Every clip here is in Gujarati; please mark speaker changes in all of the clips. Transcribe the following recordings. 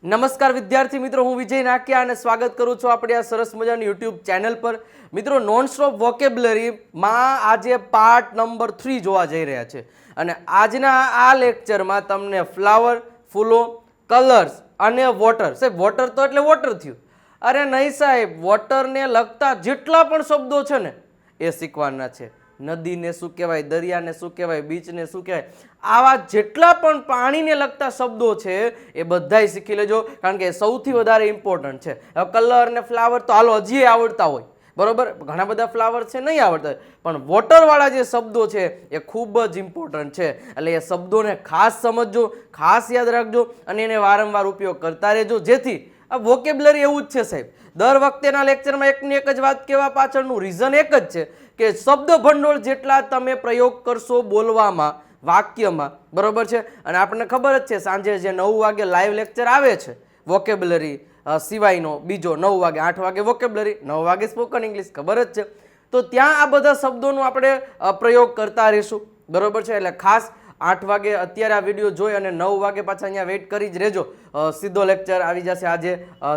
Speaker 1: નમસ્કાર વિદ્યાર્થી મિત્રો, હું વિજય નાકિયા અને સ્વાગત કરું છું આપણી આ સરસ મજાની યુટ્યુબ ચેનલ પર. મિત્રો, નોનસ્ટોપ વોકેબ્યુલરીમાં આજે પાર્ટ નંબર 3 જોવા જઈ રહ્યા છે અને આજના આ લેક્ચરમાં તમને ફ્લાવર, ફૂલો, કલર્સ અને વોટર. સાહેબ, વોટર તો એટલે વોટર થયું? અરે નહીં સાહેબ, વોટરને લગતા જેટલા પણ શબ્દો છે ને એ શીખવાના છે. નદીને શું કહેવાય, દરિયાને શું કહેવાય, બીચને શું કહેવાય, આવા જેટલા પણ પાણીને લગતા શબ્દો છે એ બધાય શીખી લેજો, કારણ કે સૌથી વધારે ઇમ્પોર્ટન્ટ છે. હવે કલર ને ફ્લાવર તો હાલો હજી આવડતા હોય, બરોબર, ઘણા બધા ફ્લાવર છે નહીં આવડતા હોય, પણ વોટરવાળા જે શબ્દો છે એ ખૂબ જ ઇમ્પોર્ટન્ટ છે. એટલે એ શબ્દોને ખાસ સમજજો, ખાસ યાદ રાખજો અને એને વારંવાર ઉપયોગ કરતા રહેજો, જેથી આ વોકેબ્યુલરી એવું જ છે સાહેબ. દર વખતેના લેક્ચરમાં એકની એક જ વાત કહેવા પાછળનું રીઝન એક જ છે કે શબ્દ ભંડોળ જેટલા તમે પ્રયોગ કરશો બોલવામાં, વાક્યમાં, બરોબર છે. અને આપણને ખબર જ છે સાંજે જે 9 વાગે લાઈવ લેક્ચર આવે છે વોકેબ્યુલરી સિવાયનો, બીજો 9 વાગે, 8 વાગે વોકેબ્યુલરી, 9 વાગે સ્પોકન ઇંગ્લિશ, ખબર જ છે. તો ત્યાં આ બધા શબ્દોનું આપણે પ્રયોગ કરતા રહીશું, બરોબર છે. એટલે ખાસ 8 વાગે અત્યારે આ વિડીયો જોઈ અને 9 વાગે પાછા અહીંયા વેઇટ કરી જ રહેજો. સીધો લેક્ચર આવી જશે આજે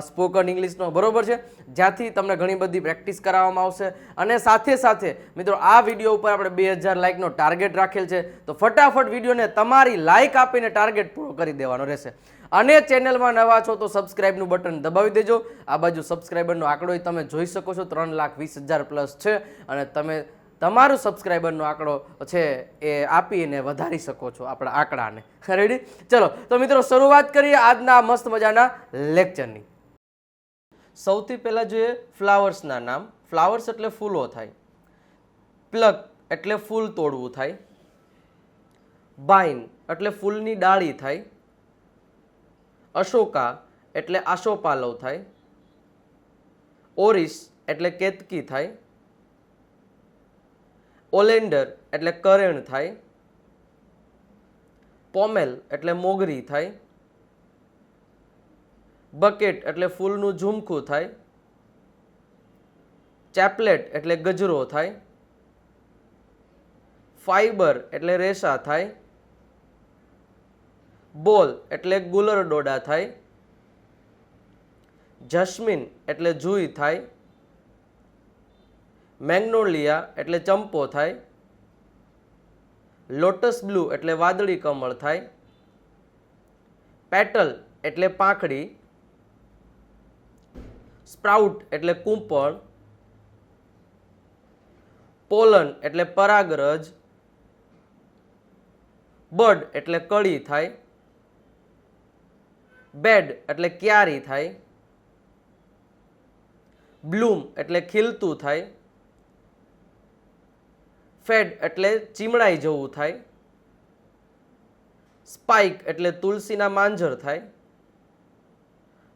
Speaker 1: સ્પોકન ઇંગ્લિશનો, બરોબર છે, જ્યાંથી તમને ઘણી બધી પ્રેક્ટિસ કરાવવામાં આવશે. અને સાથે સાથે મિત્રો, આ વિડીયો ઉપર આપણે 2000 લાઇકનો ટાર્ગેટ રાખેલ છે, તો ફટાફટ વિડીયોને તમારી લાઇક આપીને ટાર્ગેટ પૂરો કરી દેવાનો રહેશે. અને ચેનલમાં નવા છો તો સબસ્ક્રાઇબનું બટન દબાવી દેજો. આ બાજુ સબસ્ક્રાઇબરનો આંકડો તમે જોઈ શકો છો, 3,20,000 પ્લસ છે અને તમે તમારું સબસ્ક્રાઈબરનો આંકડો છે એ આપીને વધારી શકો છો આપણા આંકડાને. રેડી? ચલો તો મિત્રો, શરૂઆત કરીએ આજના મસ્ત મજાના લેક્ચરની. સૌથી પહેલા જોઈએ ફ્લાવર્સના નામ. ફ્લાવર્સ એટલે ફૂલો થાય. પ્લક એટલે ફૂલ તોડવું થાય. બાઇન એટલે ફૂલની ડાળી થાય. અશોકા એટલે આશોપાલવ થાય. ઓરિસ એટલે કેતકી થાય. ઓલેન્ડર એટલે કરેણ થાય. પોમેલ એટલે મોગરી થાય. બકેટ એટલે ફૂલનું ઝુમખું થાય. ચેપલેટ એટલે ગજરો થાય. ફાઈબર એટલે રેસા થાય. બોલ એટલે ગુલર ડોડા થાય. જસ્મીન એટલે જુઈ થાય. મેગ્નોલિયા એટલે ચંપો થાય. લોટસ બ્લુ એટલે વાદળી કમળ થાય. પેટલ એટલે પાંખડી. સ્પ્રાઉટ એટલે કૂંપળ. પોલન એટલે પરાગરજ. બડ એટલે કળી થાય. બેડ એટલે ક્યારી થાય. બ્લૂમ એટલે ખીલતું થાય. ફેડ એટલે ચીમડાઈ જવું થાય. સ્પાઇક એટલે તુલસીના માંજર થાય.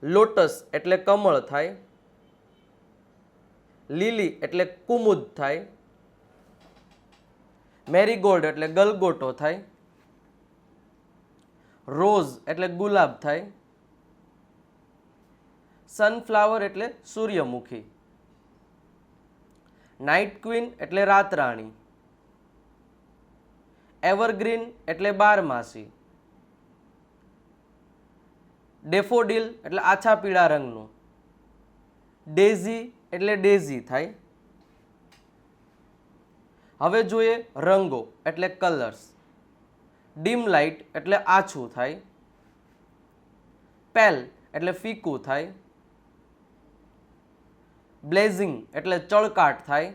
Speaker 1: લોટસ એટલે કમળ થાય. લીલી એટલે કુમુદ થાય. મેરીગોલ્ડ એટલે ગલગોટો થાય. રોઝ એટલે ગુલાબ થાય. સનફ્લાવર એટલે સૂર્યમુખી. નાઇટ ક્વીન એટલે રાતરાણી. એવરગ્રીન એટલે બારમાસી. ડેફોડિલ એટલે આછા પીળા રંગનું. ડેઝી એટલે ડેઝી થાય. હવે જોઈએ રંગો એટલે કલર્સ. ડીમ લાઇટ એટલે આછું થાય. પેલ એટલે ફીકું થાય. બ્લેઝિંગ એટલે ચળકાટ થાય.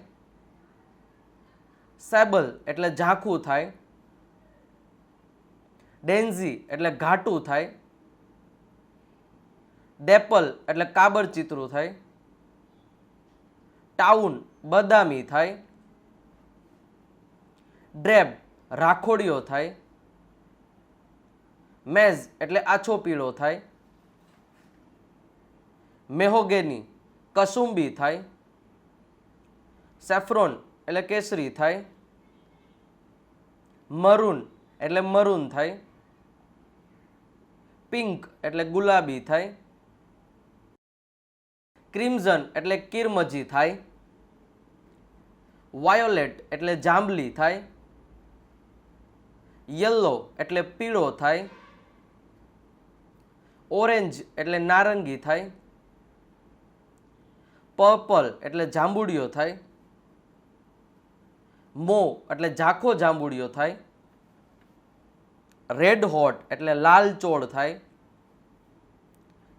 Speaker 1: સેબલ એટલે ઝાંખું થાય. ડેન્ઝી એટલે ઘાટું થાય. ડેપલ એટલે કાબર ચિત્રું થાય. ટાઉન બદામી થાય. ડ્રેબ રાખોડિયો થાય. મેઝ એટલે આછો પીળો થાય. મેહોગેની કસુંબી થાય. સેફ્રોન એટલે કેસરી થાય. મરૂન એટલે મરૂન થાય. પિંક એટલે ગુલાબી થાય. ક્રિમ્ઝન એટલે કિરમજી થાય. વાયોલેટ એટલે જાંબલી થાય. યલો એટલે પીળો થાય. ઓરેન્જ એટલે નારંગી થાય, પર્પલ એટલે જાંબુડિયો થાય, મોવ એટલે ઝાંખો જાંબુડિયો થાય, રેડ હોટ એટલે લાલ ચોળ થાય,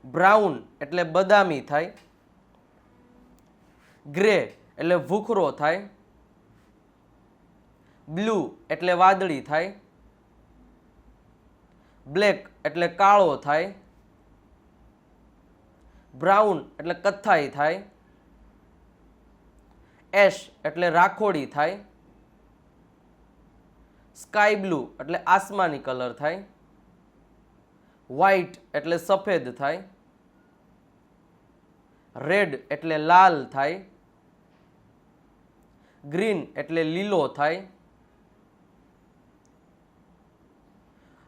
Speaker 1: બ્રાઉન એટલે બદામી થાય, ગ્રે એટલે ભૂખરો થાય, બ્લુ એટલે વાદળી થાય, બ્લેક એટલે કાળો થાય, બ્રાઉન એટલે કથ્થાઈ થાય, એશ એટલે રાખોડી થાય, સ્કાય બ્લુ એટલે આસમાની કલર થાય, વ્હાઈટ એટલે સફેદ થાય, રેડ એટલે લાલ થાય, ગ્રીન એટલે લીલો થાય.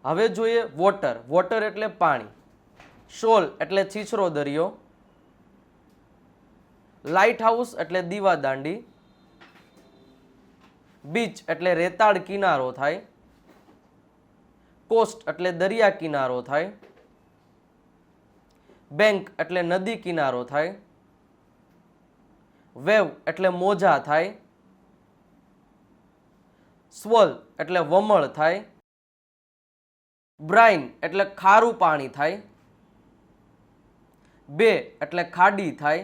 Speaker 1: હવે જોઈએ વોટર. વોટર એટલે પાણી, શોલ એટલે છીછરો દરિયો, લાઇટ હાઉસ એટલે દીવાદાંડી, બીચ એટલે રેતાળ કિનારો થાય, કોસ્ટ એટલે દરિયા કિનારો થાય, બેંક એટલે નદી કિનારો થાય, વેવ એટલે મોજા થાય, સ્વલ એટલે વમળ થાય, બ્રાઇન એટલે ખારું પાણી થાય, બે એટલે ખાડી થાય,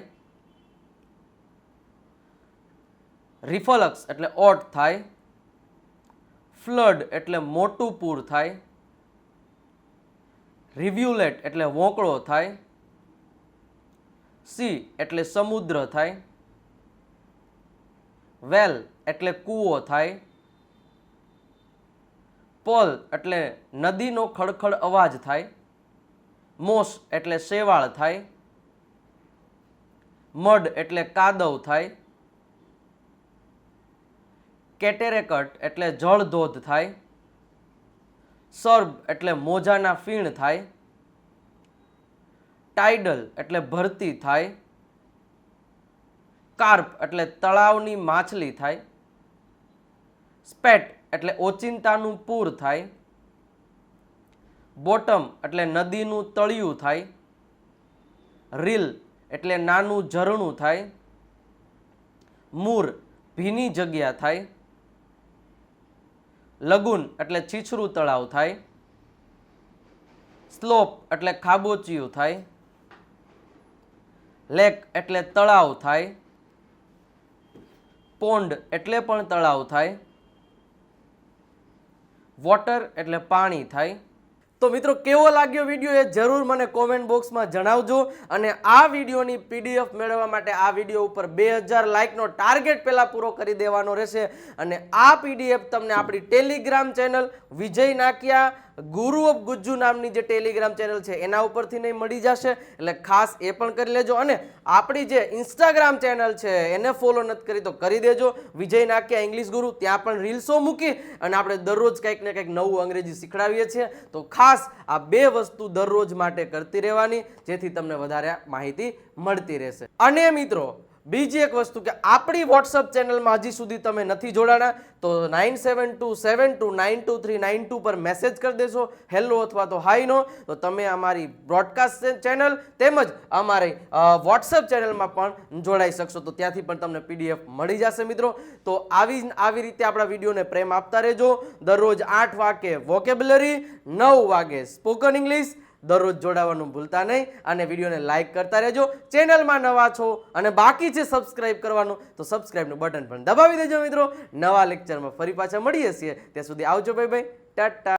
Speaker 1: રિફલક્સ એટલે ઓટ થાય, ફ્લડ એટલે મોટું પૂર થાય, રિવ્યુલેટ એટલે વોંકળો થાય, સી એટલે સમુદ્ર થાય, વેલ એટલે કૂવો થાય, પોલ એટલે નદીનો ખડખડ અવાજ થાય, મોસ એટલે શેવાળ થાય, મડ એટલે કાદવ થાય, કેટેરેકટ એટલે જળધોધ થાય, સર્બ એટલે મોજાના ફીણ થાય, ટાઇડલ એટલે ભરતી થાય, કાર્પ એટલે તળાવની માછલી થાય, સ્પેટ એટલે ઓચિંતાનું પૂર થાય, બોટમ એટલે નદીનું તળિયું થાય, રીલ એટલે નાનું ઝરણું થાય, મૂર ભીની જગ્યા થાય, લગુન એટલે છીછરું તળાવ થાય, સ્લોપ એટલે ખાબોચિયું થાય, લેક એટલે તળાવ થાય, પોન્ડ એટલે પણ તળાવ થાય, વોટર એટલે પાણી થાય. તો મિત્રો કેવો લાગ્યો વિડીયો એ જરૂર મને કોમેન્ટ બોક્સમાં જણાવજો. અને આ વિડીયોની પીડીએફ મેળવવા માટે આ વિડીયો ઉપર 2000 લાઇકનો ટાર્ગેટ પહેલા પૂરો કરી દેવાનો રહેશે. અને આ પીડીએફ તમને આપણી ટેલિગ્રામ ચેનલ વિજય નાકિયા ગુરુ ઓફ ગુજ્જુ નામની જે ટેલિગ્રામ ચેનલ છે એના ઉપરથી નહીં મળી જશે, એટલે ખાસ એ પણ કરી લેજો. અને આપણી જે ઇન્સ્ટાગ્રામ ચેનલ છે એને ફોલો નથી કરી તો કરી દેજો, વિજય નાકિયા ઇંગ્લિશ ગુરુ. ત્યાં પણ રીલ્સો મૂકી અને આપણે દરરોજ કંઈક ને કંઈક નવું અંગ્રેજી શીખડાવીએ છીએ. તો ખાસ આ બે વસ્તુ દરરોજ માટે કરતી રહેવાની, જેથી તમને વધારે માહિતી મળતી રહેશે. અને મિત્રો બીજી એક વસ્તુ કે આપણી વોટ્સઅપ ચેનલમાં હજી સુધી તમે નથી જોડાણા તો 9727292392 પર મેસેજ કરી દેશો હેલો અથવા તો હાઈનો, તો તમે અમારી બ્રોડકાસ્ટ ચેનલ તેમજ અમારી વોટ્સઅપ ચેનલમાં પણ જોડાઈ શકશો. તો ત્યાંથી પણ તમને પીડીએફ મળી જશે મિત્રો. તો આવી રીતે આપણા વિડીયોને પ્રેમ આપતા રહેજો. દરરોજ 8 વાગે વોકેબ્યુલરી, 9 વાગે સ્પોકન ઇંગ્લિશ. દરરોજ જોડાવાનું ભૂલતા નહીં અને વિડીયોને લાઇક કરતા રહેજો. ચેનલમાં નવા છો અને બાકી છે સબસ્ક્રાઇબ કરવાનું તો સબસ્ક્રાઇબનું બટન પણ દબાવી દેજો મિત્રો. નવા લેક્ચરમાં ફરી પાછા મળીએ છીએ, ત્યાં સુધી આવજો, બાય બાય, ટાટા.